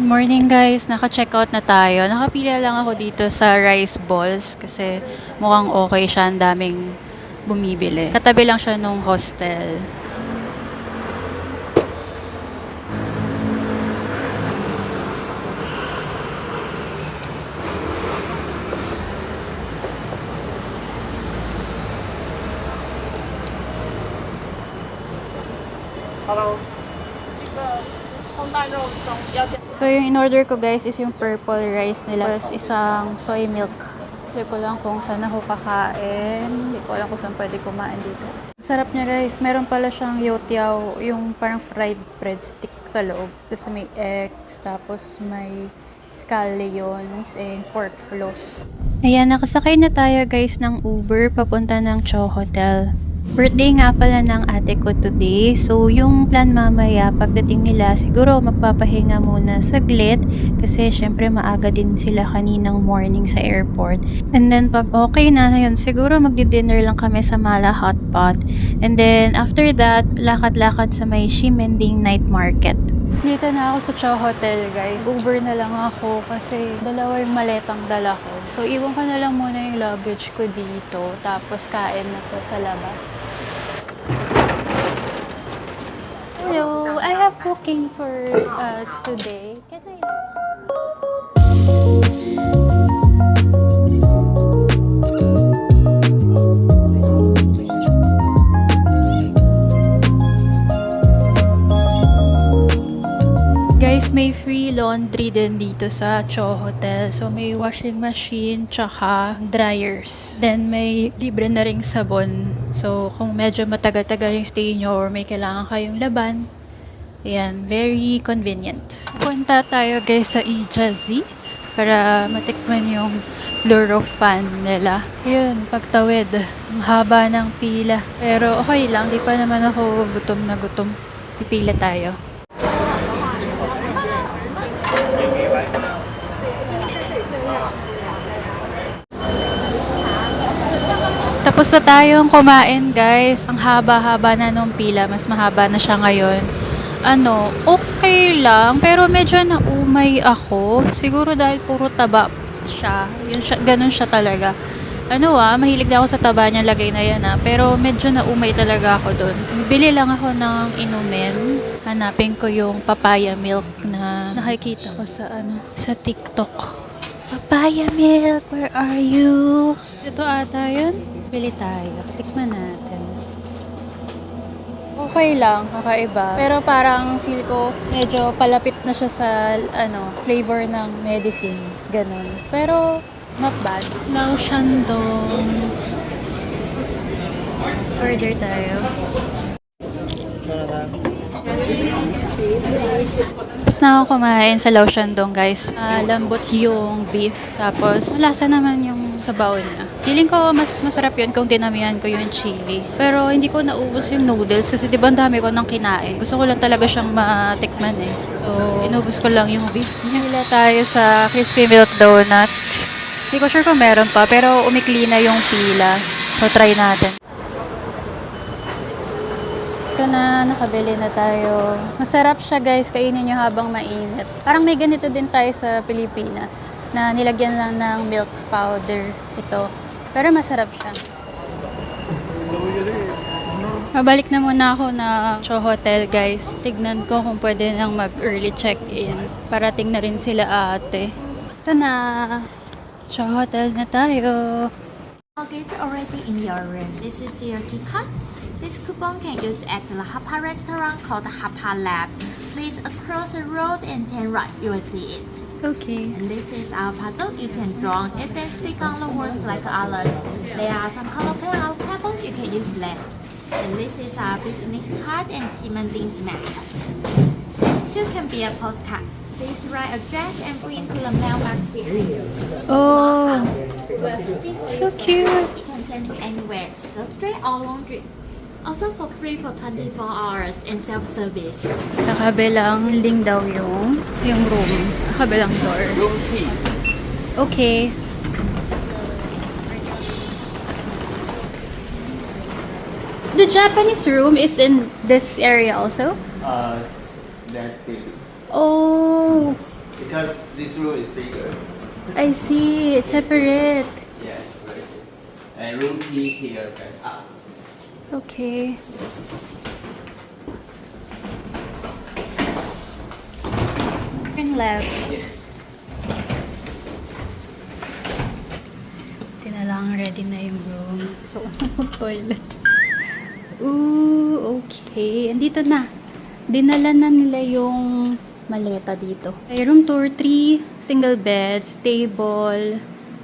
Morning guys, naka-checkout na tayo. Nakapila lang ako dito sa rice balls kasi mukhang okay siya, ang daming bumibili. Katabi lang siya nung hostel. So yung in-order ko guys is yung purple rice nila. Tapos isang soy milk. Kasi ko lang kung saan ako kakain. Hindi ko alam kung saan pwede kumain dito. Sarap niya guys. Meron pala siyang youtiao, yung parang fried breadstick sa loob. Tapos may eggs, tapos may scallions and pork floss. Ayan, nakasakay na tayo guys ng Uber papunta ng Chow Hotel. Birthday nga pala ng ate ko today. So, yung plan mamaya, pagdating nila, siguro magpapahinga muna saglit kasi syempre maaga din sila kaninang morning sa airport. And then, pag okay na, yun, siguro magdi-dinner lang kami sa Mala Hotpot. And then, after that, lakad-lakad sa may Ximending Night Market. Dito na ako sa Chow Hotel, guys. Uber na lang ako kasi dalawa yung maletang dala ko. So, iwan ko na lang muna yung luggage ko dito. Tapos, kain na to sa labas. Hello, I have booking for today. Can I? Guys, may free laundry din dito sa Chow Hotel. So, may washing machine, tsaka dryers. Then, may libre na ring sabon. So, kung medyo matagal-tagal yung stay nyo or may kailangan kayong laban, ayan, very convenient. Punta tayo guys sa Ijazi para matikman yung Bluro fan nila. Yun, pagtawid. Ang haba ng pila. Pero okay lang, di pa naman ako gutom na gutom. Pipila tayo. Tapos na tayong kumain guys. Ang haba-haba na nung pila. Mas mahaba na siya ngayon. Okay lang. Pero medyo naumay ako. Siguro dahil puro taba siya. Ganun siya talaga. Mahilig na ako sa taba niya, lagay na yan Pero medyo naumay talaga ako doon. Bili lang ako ng inumin. Hanapin ko yung papaya milk na nakikita ko sa TikTok. Papaya milk, where are you? Ito ata yun. Bili tayo. Tikman natin. Okay lang, kakaiba. Pero parang feel ko medyo palapit na siya sa flavor ng medicine. Ganon. Pero not bad. Lao Shandong. Order tayo. Tapos na ako kumain sa Lao Shandong guys. Lambot yung beef. Tapos malasa naman yung sabaw niya. Feeling ko mas masarap yun kung dinamihan ko yung chili. Pero hindi ko naubos yung noodles kasi diba ang dami ko nang kinain. Gusto ko lang talaga siyang matikman So, inubos ko lang yung beef niya. Hila tayo sa crispy milk donuts. Hindi ko sure kung meron pa pero umikli na yung pila. So, try natin. Ito na, nakabili na tayo. Masarap siya guys, kainin nyo habang mainit. Parang may ganito din tayo sa Pilipinas na nilagyan lang ng milk powder ito. Pero masarap siya. Mabalik na muna ako na Chow Hotel guys. Tignan ko kung pwede nang mag-early check-in. Parating na rin sila ate. Ito na. Chow Hotel na tayo. Luggage already in your room. This is your key card. This coupon can use at the Hapa restaurant called Hapa Lab. Please across the road and turn right. You will see it. Okay. And this is our puzzle. You can draw it and stick on the walls like others. There are some color pen on the table. You can use them. And this is our business card and Ximending's map. This too can be a postcard. Please write address and bring to the mailbox here. Oh, so cute. You can send to anywhere, grocery or laundry. Also for free for 24 hours and self-service. Sa kabilang link daw yung room. Kabilang door. Room key. Okay. The Japanese room is in this area also? That baby. Oh, Because this room is bigger. I see. It's separate. Yes, right. And room key here goes up. Okay. Turn left. Yes. Ito na lang, ready na yung room. So, toilet. Ooh, okay. Andito na. Dinala na nila yung maleta dito. Okay, room tour 3, single beds, table,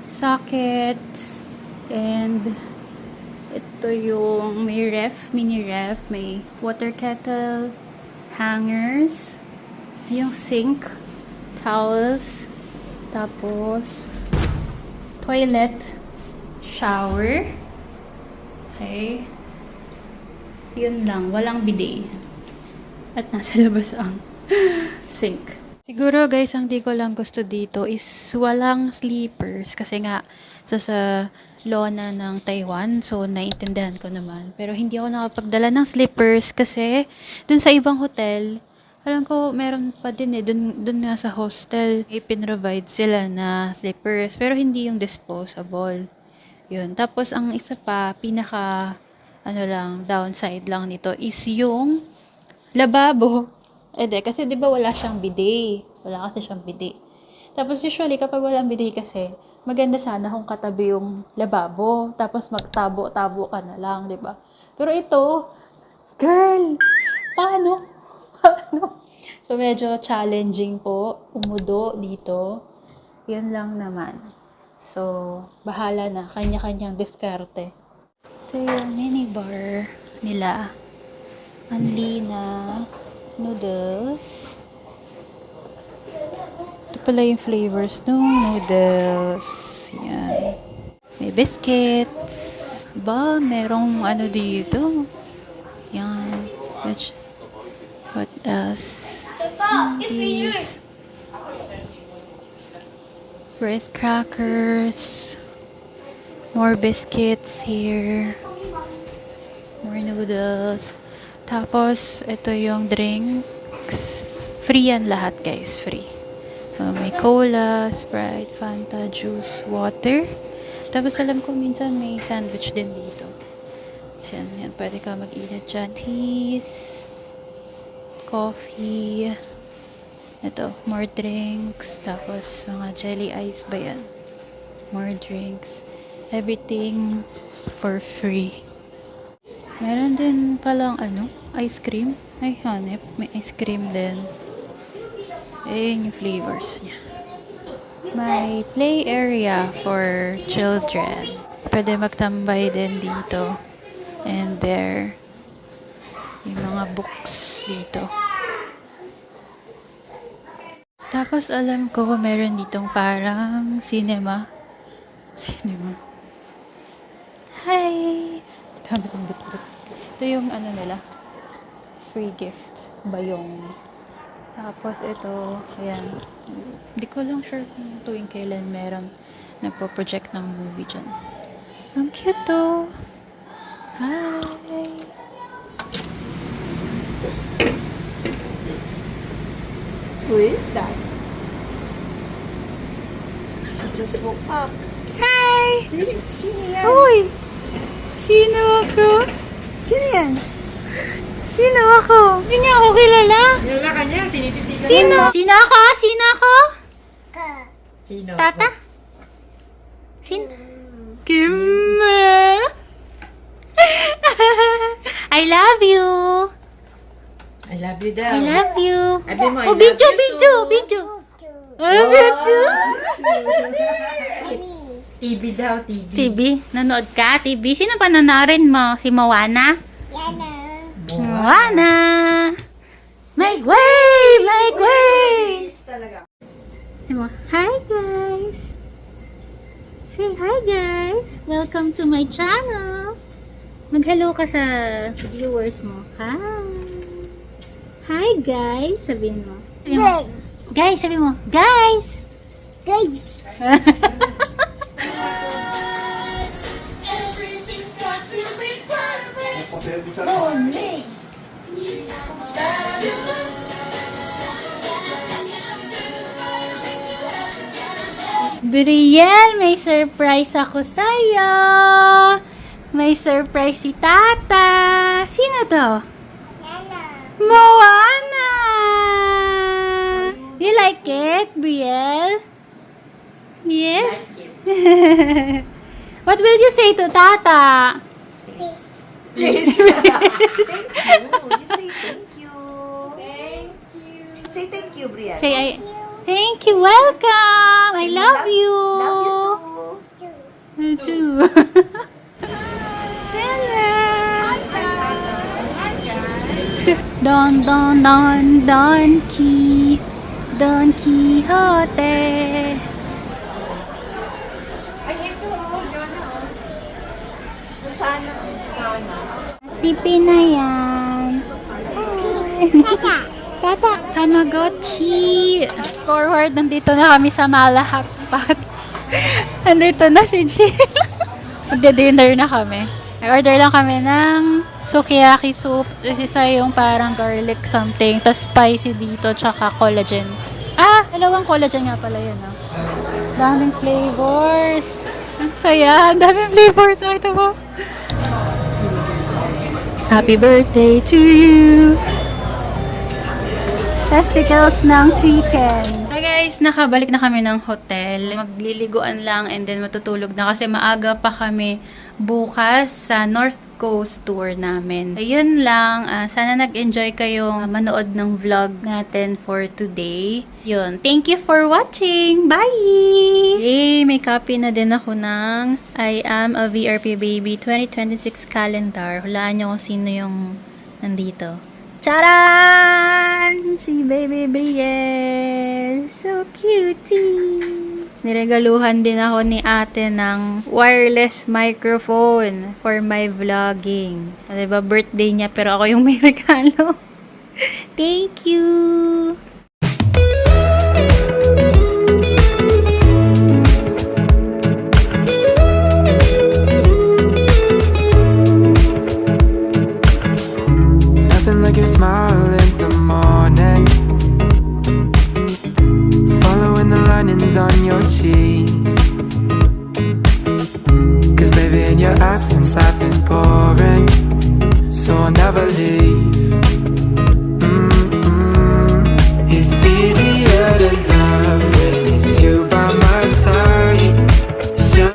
sockets, and ito yung may ref, mini ref, may water kettle, hangers, yung sink, towels, tapos toilet, shower. Okay. Yun lang, walang bidet. At nasa labas ang sink. Siguro guys, ang di ko lang gusto dito is walang sleepers. Kasi nga, sa lona ng Taiwan. So, naiintindihan ko naman. Pero hindi ako nakapagdala ng sleepers kasi dun sa ibang hotel, alam ko meron pa din eh. Dun nga sa hostel, ipin-provide sila na sleepers. Pero hindi yung disposable. Yun. Tapos, ang isa pa, downside lang nito is yung lababo. Kasi di ba wala siyang bidet? Wala kasi siyang bidet. Tapos usually kapag walang bidet kasi, maganda sana kung katabi yung lababo. Tapos magtabo-tabo ka na lang, di ba? Pero ito, girl, paano? Paano? So medyo challenging po, umudo dito. Yun lang naman. So, bahala na, kanya-kanyang diskarte. So yung minibar nila, only na noodles. Ito pala yung flavors ng noodles. Yan. May biscuits. Ba, merong ano dito. Yan. What else? These. Rice crackers. More biscuits here. More noodles. Tapos, ito yung drinks. Free yan lahat, guys. Free. May cola, Sprite, Fanta, juice, water. Tapos, alam ko minsan may sandwich din dito. So, yan. Pwede ka mag-init dyan. Teas, coffee. Ito, more drinks. Tapos, mga jelly ice ba yan? More drinks. Everything for free. Meron din palang ice cream. Ay, hanep. May ice cream din. Yung flavors niya. May play area for children. Pwede magtambay din dito. And there. Yung mga books dito. Tapos alam ko meron ditong parang cinema. Hi! Ito yung nila. Free gift. Bayong. Tapos ito, ayan. Hindi ko lang sure kung tuwing kailan meron nagpo-project ng movie dyan. Ang cute to. Hi! Who is that? I just woke up. Hi! Sino yan? Uy! Sino ako? Sino yan? Sino ako? Hindi niya ako kilala. Kilala ka niya, tinititigan Sino? Sino ako? Sino ako? Sino? Tata? Sino? Kim? I love you. I love you daw. I love you. Sabi mo, I Oh, love video, you video, too. video. Oh, video. TV daw, TV. TV? Nanood ka? TV? Sino pa nanorin mo? Si Moana? Moana! Make way! Make way! Talaga. Hi guys! Say hi guys! Welcome to my channel! Mag-hello ka sa viewers mo. Hi! Hi guys! Sabihin mo. Guys! Sabi mo. Guys! Guys! For me! Brielle, may surprise ako sa'yo. May surprise si Tata. Sino to? Moana. You like it, Brielle? Yes? What will you say to Tata? Please. Thank you. You say thank you. Thank you. Say thank you, Brian. Say, thank you, welcome. I love you. Love you too. Me too. Don Don Don Don Don Quixote. Sana. Sipin na yan. Tata. Tamagotchi. Forward, nandito na kami sa Malahakpat. Nandito na si Jill. Magde-dinner na kami. Nag-order lang kami ng sukiyaki soup. Isa yung parang garlic something. Tapos spicy dito, tsaka collagen. Dalawang collagen nga pala yun. Daming flavors. Ang saya. Daming flavors. Ito mo. Happy birthday to you. Testicles ng chicken. Hi guys, nakabalik na kami ng hotel. Magliliguan lang and then matutulog na kasi maaga pa kami bukas sa North Coast tour namin. Ayun lang, sana nag-enjoy kayong manood ng vlog natin for today. Yun, thank you for watching. Bye! Yay, may copy na din ako ng I Am a VRP Baby 2026 calendar. Hulaan nyo kung sino yung nandito. Charan! Si Baby Brielle. So cutie! Niregaluhan din ako ni ate ng wireless microphone for my vlogging. Diba, birthday niya pero ako yung may regalo. Thank you! Nothing like your smile in the morning, following the linings on your cheeks. 'Cause baby, in your absence life is boring, so I'll never leave.